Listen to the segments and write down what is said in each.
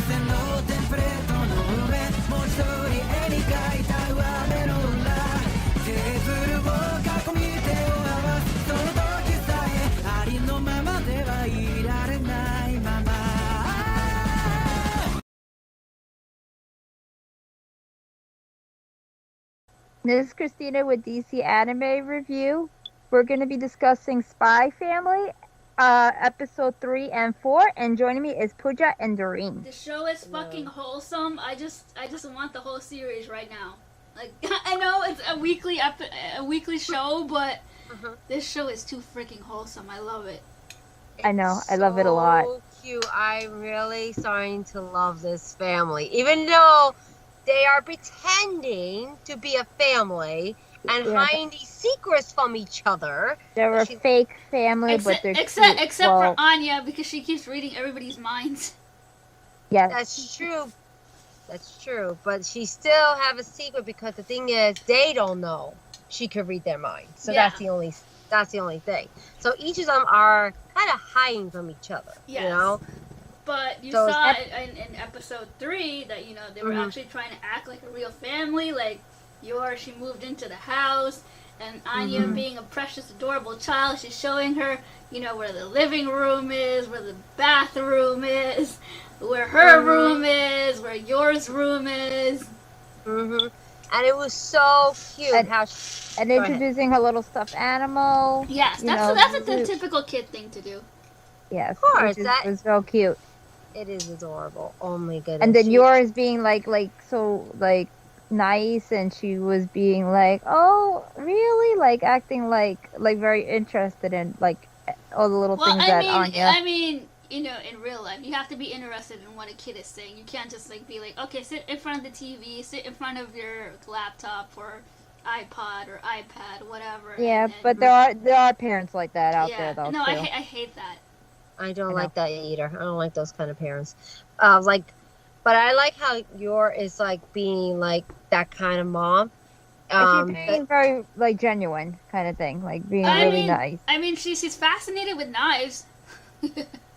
せのテンプレートの上文字通り絵に描いた上目の裏テーブルを囲み手を合わすその時さえありのままではいられないままThis is Christina with DC Anime Review. We're going to be discussing Spy Family, episode 3 and 4, and joining me is Pooja and Doreen. The show is fucking wholesome. I just want the whole series right now. Like, I know it's a weekly show, but this show is too freaking wholesome. I love it. I know, I love it a lot. So cute. I'm really starting to love this family, even though they are pretending to be a family and hiding these secrets from each other. They're a fake family, but they're except for Anya, because she keeps reading everybody's minds. Yes. That's true. That's true. But she still have a secret because the thing is, they don't know she could read their minds. So that's the only thing. So each of them are kind of hiding from each other. Yes. You know. But you saw in episode 3 that, you know, they were actually trying to act like a real family. Like, she moved into the house, and Anya, being a precious, adorable child, she's showing her, you know, where the living room is, where the bathroom is, where her room is, where yours room is. And it was so cute and introducing her little stuffed animal. Yes, that's a typical kid thing to do. Yes, of course, that was so cute. It is adorable. Oh my goodness. And then yours being like so nice, and she was being like, oh really, like acting like very interested in like all the little things that Anya. I mean, you know, in real life, you have to be interested in what a kid is saying. You can't just like be like, okay, sit in front of the TV, sit in front of your laptop or iPod or iPad, whatever. Yeah, but there are parents like that out there though. No, too. I hate that. I don't like that either. I don't like those kind of parents. But I like how is like being like that kind of mom. She's being very like genuine kind of thing, like being really nice. I mean, she's fascinated with knives.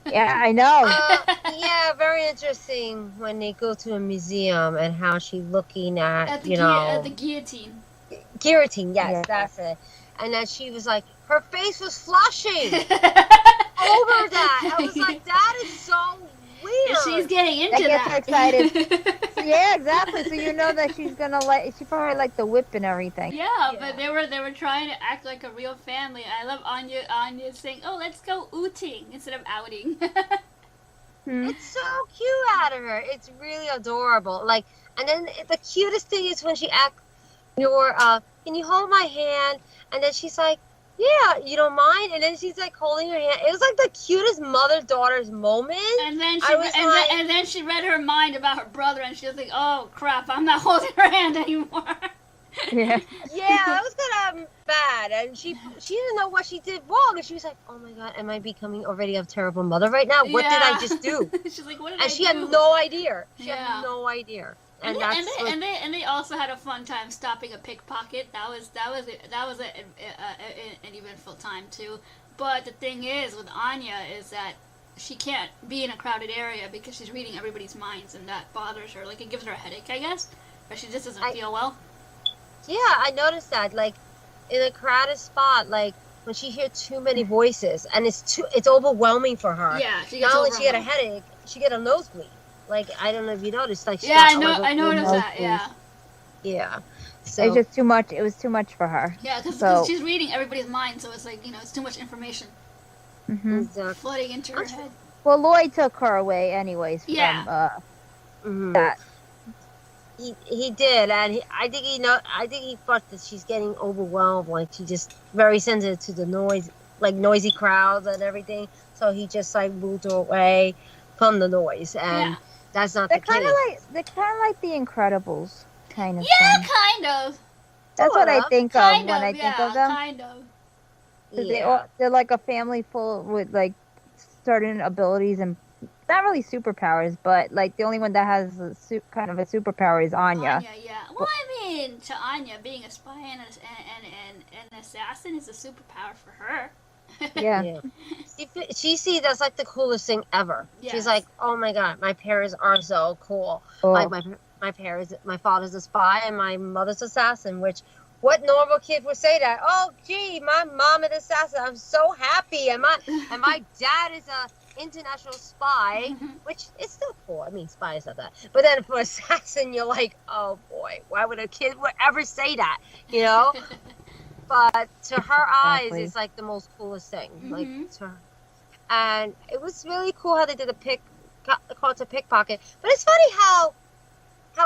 Yeah, I know. Yeah, very interesting when they go to a museum and how she's looking at the guillotine. Guillotine, yes, that's it. And then she was like, her face was flushing over that. I was like, that is so weird. And she's getting into that. Gets her excited. Yeah, exactly. So you know that she's gonna she probably like the whip and everything. Yeah, but they were trying to act like a real family. I love Anya saying, "Oh, let's go ooting" instead of outing. It's so cute out of her. It's really adorable. Like, and then the cutest thing is when she acts, can you hold my hand? And then she's like, yeah, you don't mind? And then she's like holding her hand. It was like the cutest mother-daughter's moment. And then she read her mind about her brother, and she was like, oh crap, I'm not holding her hand anymore. Yeah. Yeah, that was kind of bad. And she didn't know what she did wrong. And she was like, oh my god, am I becoming already a terrible mother right now? What did I just do? She's like, what did I do? And she had no idea. She had no idea. And they also had a fun time stopping a pickpocket. That was an eventful time too. But the thing is with Anya is that she can't be in a crowded area because she's reading everybody's minds, and that bothers her. Like, it gives her a headache, I guess, or she just doesn't feel well. Yeah, I noticed that. Like, in a crowded spot, like when she hears too many voices, and it's overwhelming for her. Yeah, not only she get a headache, she get a nosebleed. Like, I don't know if you noticed. Like, I noticed that. Yeah. Yeah. So it's just too much. It was too much for her. Yeah, because she's reading everybody's mind, so it's like, it's too much information flooding into her head. Well, Loyd took her away anyways from that. He did, and I think he thought that she's getting overwhelmed. Like, she's just very sensitive to the noise, like noisy crowds and everything. So he just like moved her away from the noise, and that's not the case. They're kind of like the Incredibles, kind of. Yeah, thing. kind of. That's what I think of when I think of them. Kind of. They're like a family full with like certain abilities and not really superpowers, but like the only one that has kind of a superpower is Anya. Anya, yeah. Well, I mean, to Anya, being a spy and an assassin is a superpower for her. Yeah. She sees that's like the coolest thing ever. Yes. She's like, oh my god, my parents are so cool. Oh. Like my parents, my father's a spy and my mother's assassin. Which what normal kid would say that? Oh gee, my mom is an assassin. I'm so happy, and my dad is a international spy, which is still cool. I mean, spy is not that, but then for assassin, you're like, oh boy, why would a kid ever say that? You know. But to her eyes, it's like the most coolest thing. Like to her. And it was really cool how they did call it a pickpocket. But it's funny how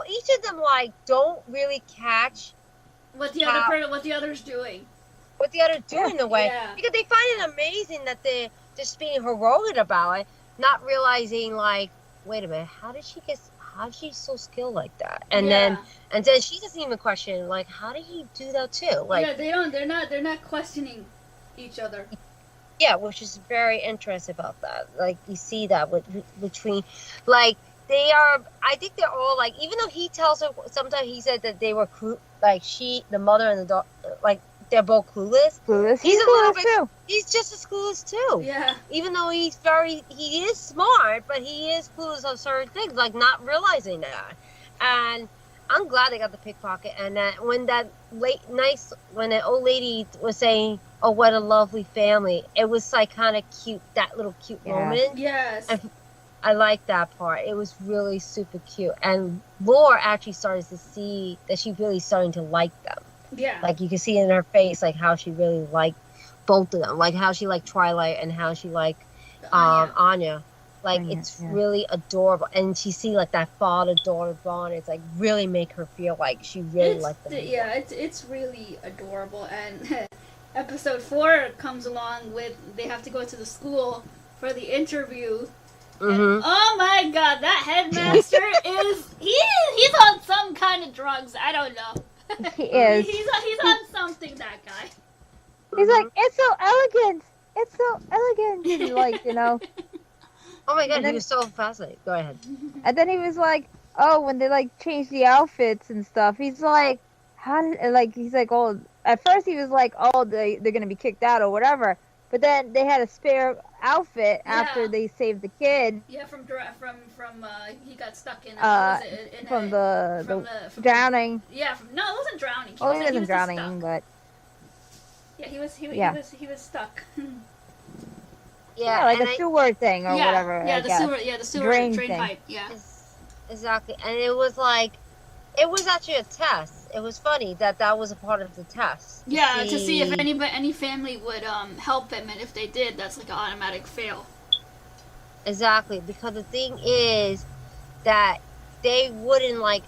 each of them like don't really catch what the other's doing. What the other's doing in a way. Yeah. Because they find it amazing that they're just being heroic about it, not realizing like, wait a minute, how did she so skilled like that? And then she doesn't even question like, how did he do that too? Like, yeah, they're not questioning each other. Yeah, which is very interesting about that. Like you see that between, like they are. I think they're all like. Even though he tells her sometimes he said that they were like the mother and the daughter, like they're both clueless. He's a little bit too. He's just as clueless too. Yeah. Even though he is smart, but he is clueless on certain things, like not realizing that. And I'm glad they got the pickpocket. And that when when the old lady was saying, "Oh, what a lovely family," it was like kind of cute. That little cute moment. Yes. And I like that part. It was really super cute. And Laura actually started to see that she really starting to like them. Yeah. Like you can see in her face, like how she really liked both of them. Like how she liked Twilight and how she liked Anya. Like it's really adorable, and she see like that father-daughter bond. It's like really make her feel like she really liked them. Yeah, it's really adorable. And episode 4 comes along with they have to go to the school for the interview. And, oh my god, that headmaster he's on some kind of drugs. I don't know. He is. He's on something. That guy. He's like, it's so elegant. It's so elegant. Like, you know. Oh my god, he was so fascinating. Go ahead. And then he was like, oh, when they like changed the outfits and stuff, he's like, oh, at first he was like, oh, they're gonna be kicked out or whatever. But then they had a spare outfit after they saved the kid. Yeah, from he got stuck in from drowning. Yeah, no, it wasn't drowning. He wasn't drowning, but yeah, he was stuck. Yeah, like a sewer thing or whatever. Yeah, the sewer drain pipe. Yeah, exactly. And it was actually a test. It was funny that was a part of the test. To see if any family would help him, and if they did, that's like an automatic fail. Exactly, because the thing is that they wouldn't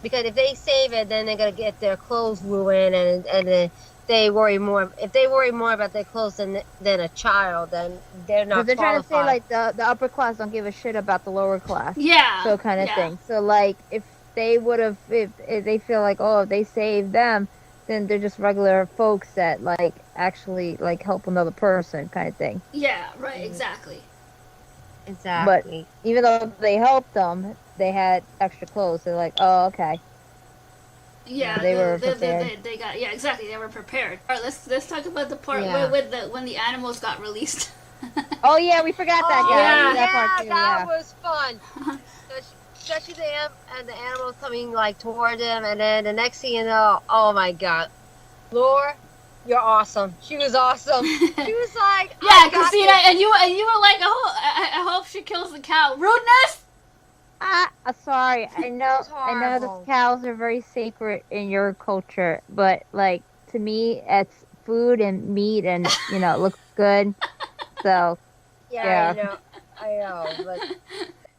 because if they save it, then they're gonna get their clothes ruined, and they worry more. If they worry more about their clothes than a child, then they're not. But they're qualified. trying to say like the upper class don't give a shit about the lower class. Yeah. So kind of thing. So like if they would have, if they feel like, oh, if they save them, then they're just regular folks that like actually like help another person kind of thing. Yeah. Right. Exactly. Exactly. But even though they helped them, they had extra clothes. They're like, oh, okay. Yeah, they were prepared. They got exactly. They were prepared. All right, let's talk about the part when the animals got released. Oh yeah, we forgot that guy. That was fun. Especially the animals coming like toward them, and then the next thing you know, oh my god, Laura, you're awesome. She was awesome. She was like, yeah, Christina, and you were like, I hope she kills the cow. Rudeness. Sorry. I know the cows are very sacred in your culture, but like to me, it's food and meat, and you know, it looks good. So yeah. I know. But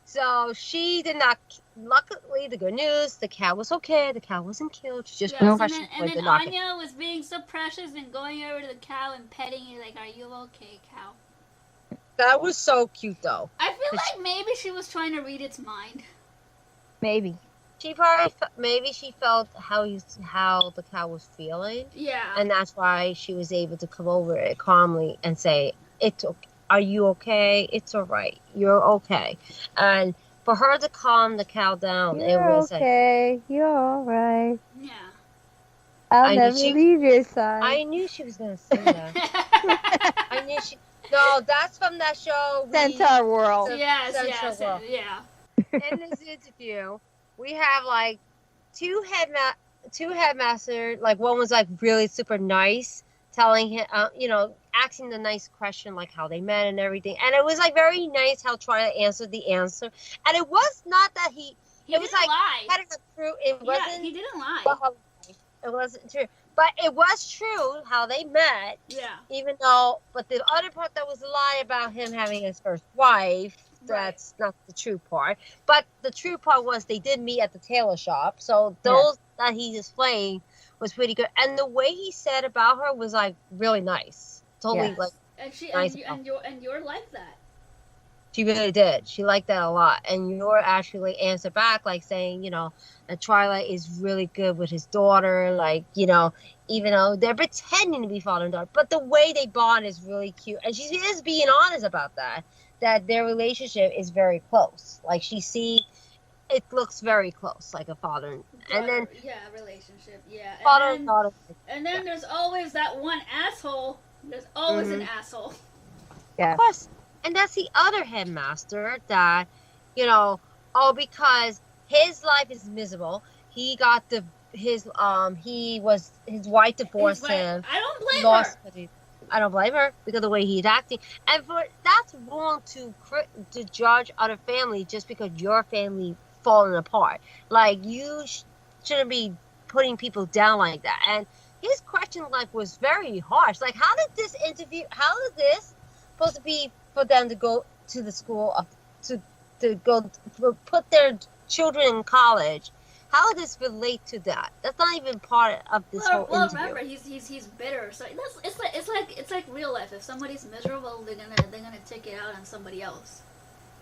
so she did not. Luckily, the good news: the cow was okay. The cow wasn't killed. She just and then Anya was being so precious and going over to the cow and petting it, like, "Are you okay, cow?" That was so cute, though. I feel like maybe she was trying to read its mind. Maybe. She probably she felt how the cow was feeling. Yeah. And that's why she was able to come over it calmly and say, "It's okay. Are you okay? It's all right. You're okay." And for her to calm the cow down, it was okay. You're all right. Yeah. I'll never leave your side. I knew she was gonna say that. I knew she. No, that's from that show. Centaur World. Yes, Central World. yeah. In this interview, we have like two headmasters. Like one was like really super nice, telling him, asking the nice question like how they met and everything. And it was like very nice how Twilight answered the answer. And it was not that he it was didn't like lie. Had it true. It wasn't. Yeah, he didn't lie. It wasn't true. But it was true how they met. Yeah. But the other part that was a lie about him having his first wife, that's not the true part. But the true part was they did meet at the tailor shop. So those that he displayed was pretty good. And the way he said about her was like really nice. Totally like and she nice and you're like that. She really did. She liked that a lot. And you're actually answered back like saying, that Twilight is really good with his daughter, like, even though they're pretending to be father and daughter. But the way they bond is really cute. And she is being honest about that their relationship is very close. Like it looks very close, like a father and then relationship, father and daughter. And then there's always that one asshole. There's always an asshole. Yeah. Of course. And that's the other headmaster that, because his life is miserable. He got his wife divorced him. I don't blame her. I don't blame her because of the way he's acting. And that's wrong to judge other family just because your family falling apart. Like you shouldn't be putting people down like that. And his question was very harsh. Like how is this supposed to be for them to go to the school to put their children in college? How does this relate to that? That's not even part of this whole interview. Well, remember he's bitter. So it's like real life. If somebody's miserable, they're gonna take it out on somebody else.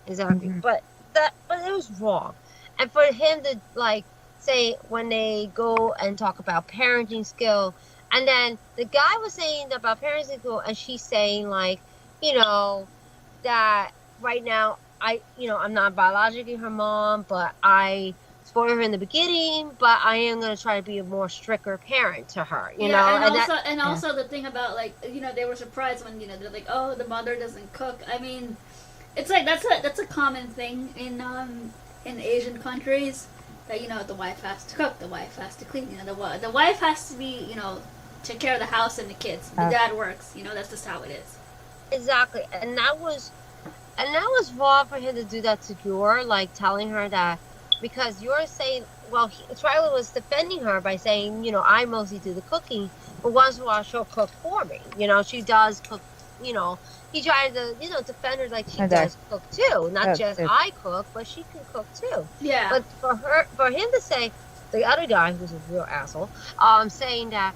Exactly. Mm-hmm. But it was wrong. And for him to say when they go and talk about parenting skill, and then the guy was saying about parenting skill, and she's saying that right now I'm not biologically her mom, but I spoiled her in the beginning, but I am going to try to be a more stricter parent to her, you know. And also the thing about they were surprised when they're like, oh, the mother doesn't cook. I mean, it's like that's a common thing in Asian countries that the wife has to cook, the wife has to clean, the wife has to be take care of the house and the kids. The dad works, that's just how it is. Exactly, and that was wrong for him to do that to Yor, like telling her that, because you're saying, Twyla was defending her by saying, I mostly do the cooking, but once in a while she'll cook for me. She does cook, he tried to, defend her like she does cook too. Not just I cook, but she can cook too. Yeah. But for him to say, the other guy, who's a real asshole, saying that,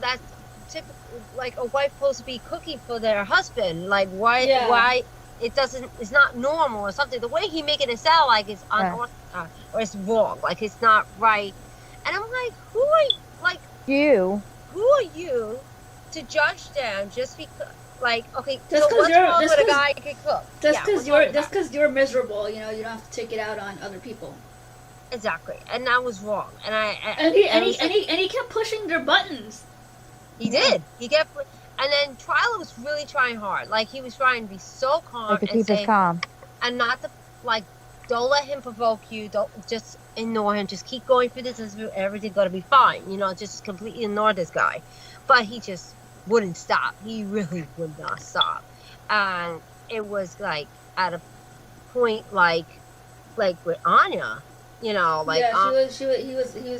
that's typical, like a wife supposed to be cooking for their husband. Like why it's not normal or something. The way he making it sound like it's unorthodox or it's wrong, like it's not right. And I'm like, who are you to judge them just because? Like, okay, just so what's wrong with a guy who can cook? Just because you're miserable, you don't have to take it out on other people. Exactly, and that was wrong. And he kept pushing their buttons. He did. He kept, and then Twyla was really trying hard. Like he was trying to be so calm to keep us calm, and not to don't let him provoke you. Don't just ignore him. Just keep going through this. Everything's gonna be fine. Just completely ignore this guy. But he just wouldn't stop. He really would not stop, and it was like at a point like with Anya. He was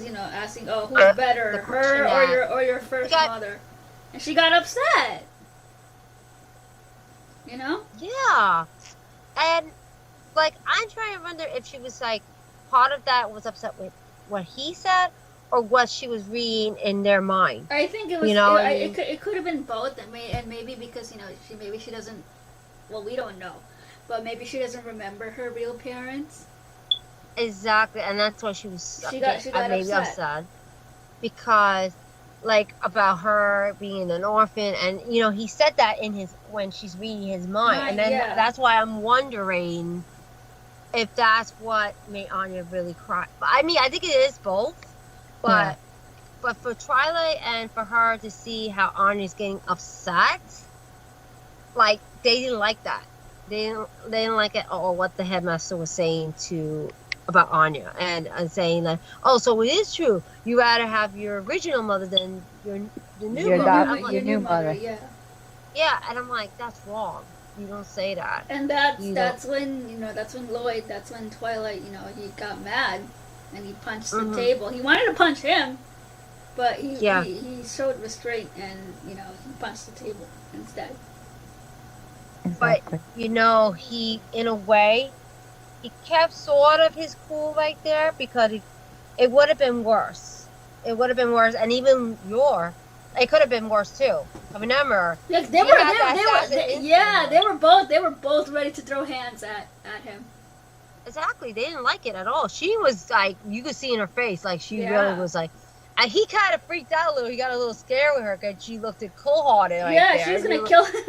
asking, oh, who's better, her or your first mother, and she got upset. Yeah, and I'm trying to wonder if she was part of that was upset with what he said or what she was reading in their mind. I think it was. It could have been both, and maybe because she doesn't. Well, we don't know, but maybe she doesn't remember her real parents. Exactly, and that's why she was maybe upset because about her being an orphan, and he said that when she's reading his mind, and then that's why I'm wondering if that's what made Anya really cry. But I think it is both, but but for Twilight and for her to see how Anya's getting upset, like they didn't like that. They didn't like it. Oh, what the headmaster was saying about Anya and saying that. Oh, so it is true. You rather have your original mother than your new mother. Your new mother. Yeah. Yeah, and I'm like, that's wrong. You don't say that. And that's when Loyd, that's when Twilight, he got mad and he punched the table. He wanted to punch him, but he showed restraint and he punched the table instead. Exactly. But he, in a way, he kept sort of his cool right there because it would have been worse. It would have been worse, and even it could have been worse too. I remember. Yeah, they were both ready to throw hands at him. Exactly, they didn't like it at all. She was like, you could see in her face, like she really was like, and he kind of freaked out a little. He got a little scared with her because she looked cold-hearted. She was gonna kill him.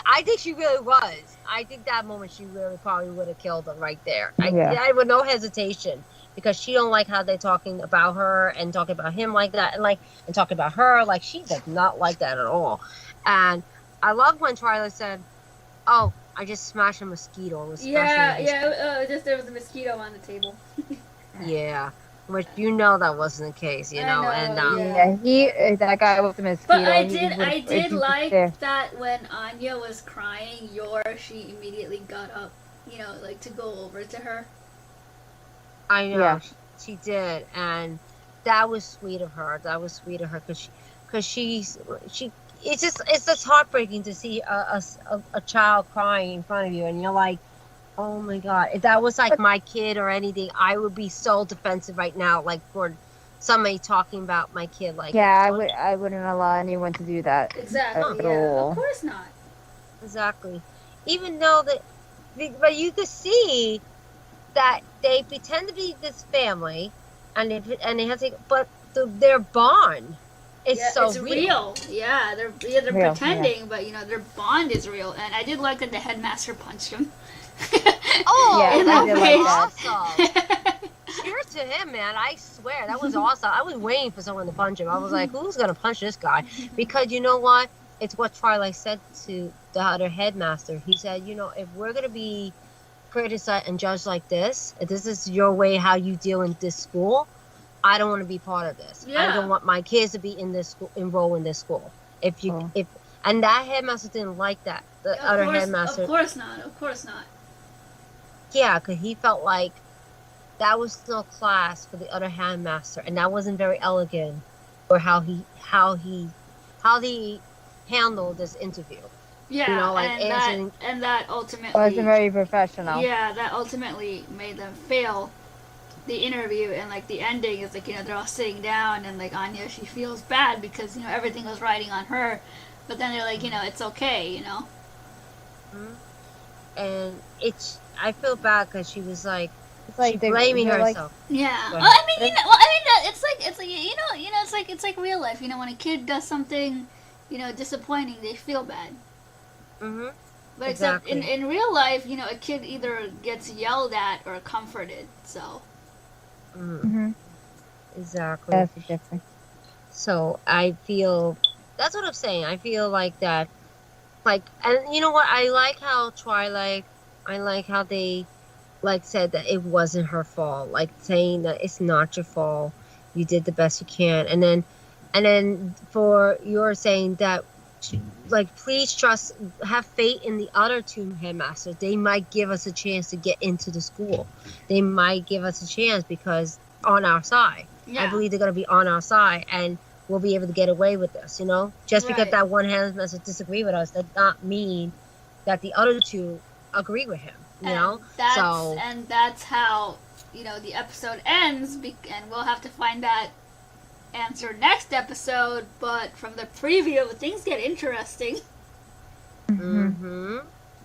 I think she really was. I think that moment she really probably would have killed him right there. I with no hesitation. Because she don't like how they're talking about her and talking about him like that and talking about her like she does not like that at all. And I love when Twilight said, "Oh, I just smashed a mosquito." Just there was a mosquito on the table. Yeah, which that wasn't the case, that guy with the mosquito. But I did like that when Anya was crying, she immediately got up, to go over to her. I know, she did, and that was sweet of her. Because it's just heartbreaking to see a child crying in front of you, and you're like, oh my God, if that was like my kid or anything, I would be so defensive right now, like for somebody talking about my kid, like I wouldn't allow anyone to do that. Exactly, of course not. Exactly, even though but you could see that they pretend to be this family, and they have to, but their bond is it's real. Yeah, they're real, pretending, but their bond is real. And I did like that the headmaster punched him. That was awesome. Cheers to him, man! I swear that was awesome. I was waiting for someone to punch him. I was like, who's gonna punch this guy? Because you know what? It's what Twilight said to the other headmaster. He said, if we're gonna be criticized and judged like this, if this is your way how you deal in this school, I don't want to be part of this. I don't want my kids to be in this school, enroll in this school. And that headmaster didn't like that. The other headmaster, of course not. Yeah, because he felt like that was no class for the other headmaster, and that wasn't very elegant for how he handled this interview. Yeah, and that ultimately wasn't very professional. Yeah, that ultimately made them fail the interview, and the ending is they're all sitting down, and Anya, she feels bad because everything was riding on her, but then they're like, it's okay, Mm-hmm. And I feel bad because she was she's blaming herself. Yeah. Well, it's like real life. When a kid does something, disappointing, they feel bad. Mm-hmm. But except in real life, a kid either gets yelled at or comforted. So. Mm-hmm. Exactly. That's the difference. So I feel that's what I'm saying. I feel like that, and you know what? I like how Twilight. I like how they, said that it wasn't her fault. Saying that it's not your fault. You did the best you can, and then for your saying that. Please have faith in the other two headmasters. They might give us a chance to get into the school. They might give us a chance because on our side. Yeah. I believe they're going to be on our side, and we'll be able to get away with this, Just because that one headmaster disagree with us does not mean that the other two agree with him, And that's how, the episode ends, and we'll have to find that answer next episode, but from the preview, things get interesting. Mm-hmm.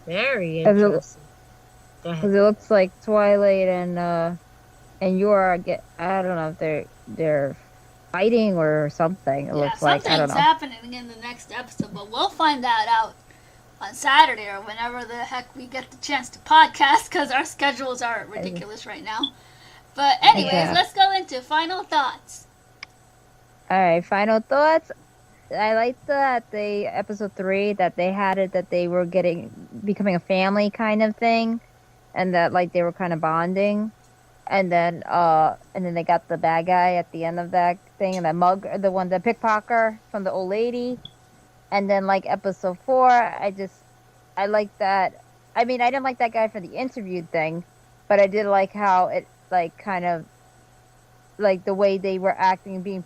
Very interesting. Because it looks like Twilight and Yor I don't know if they're fighting or something. It looks like, I don't know. Something's happening in the next episode, but we'll find that out on Saturday or whenever the heck we get the chance to podcast, because our schedules are ridiculous right now. But anyways, let's go into final thoughts. All right, final thoughts. I liked that they episode 3 that they had it that they were becoming a family kind of thing, and that like they were kind of bonding, and then they got the bad guy at the end of that thing, and that the pickpocket from the old lady, and then like episode 4, I like that. I mean, I didn't like that guy for the interview thing, but I did like how it like kind of like the way they were acting, being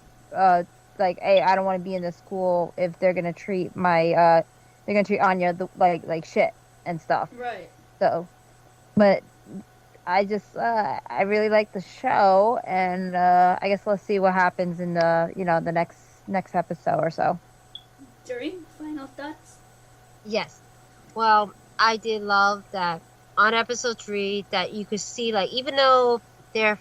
like, hey, I don't want to be in this school if they're gonna treat they're gonna treat Anya like shit and stuff. Right. So, but I really like the show, and I guess let's see what happens in the next episode or so. During final thoughts. Yes. Well, I did love that on episode 3 that you could see, like, even though they're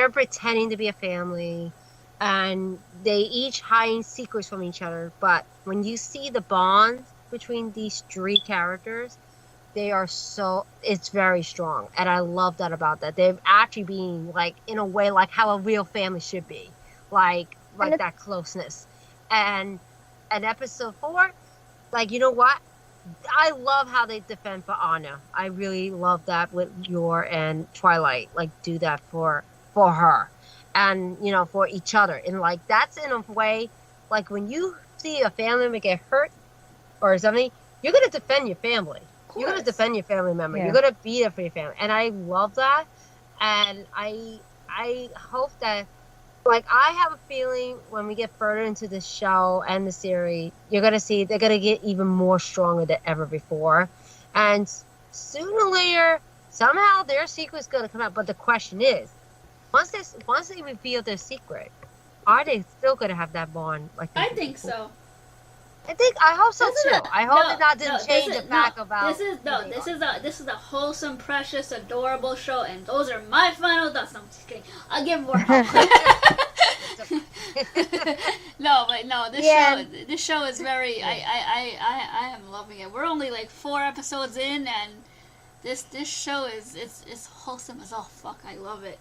pretending to be a family and they each hiding secrets from each other, but when you see the bond between these 3 characters, it's very strong, and I love that about that. They're actually being like, in a way, like how a real family should be, like that closeness. And episode 4, like, you know what? I love how they defend for Anya. I really love that with Yor and Twilight, like, do that for her, and for each other. And like that's in a way, like when you see a family member get hurt or something, you're gonna defend your family. You're gonna defend your family member. Yeah. You're gonna be there for your family, and I love that. And I hope that, like, I have a feeling when we get further into the show and the series, you're gonna see they're gonna get even more stronger than ever before, and sooner or later, somehow their secret's gonna come out. But the question is, once they reveal their secret, are they still gonna have that bond? Like, I think so. I hope so too. I hope it didn't change the fact about. This is a wholesome, precious, adorable show, and those are my final thoughts. No, I'm just kidding. I'll give more. This show is very. I am loving it. We're only like 4 episodes in, and this show it's wholesome as all fuck. I love it.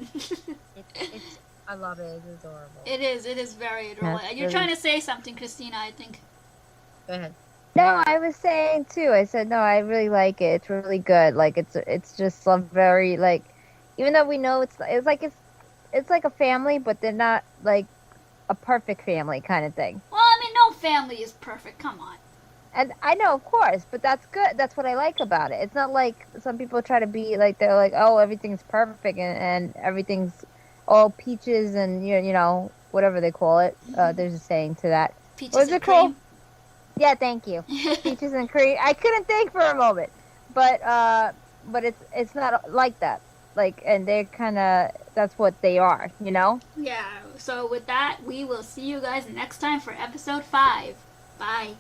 I love it. It's adorable. It is very adorable. And you're trying to say something, Christina, I think. Go ahead. No, I was saying too. I said no. I really like it. It's really good. Like it's just very like, even though we know it's like a family, but they're not like a perfect family kind of thing. Well, I mean, no family is perfect. Come on. And I know, of course, but that's good. That's what I like about it. It's not like some people try to be like, they're like, oh, everything's perfect and everything's all peaches and whatever they call it. There's a saying to that. Peaches what is and it cream. Called? Yeah, thank you. Peaches and cream. I couldn't think for a moment, but it's not like that. Like, and they're kind of, that's what they are, Yeah. So with that, we will see you guys next time for episode 5. Bye.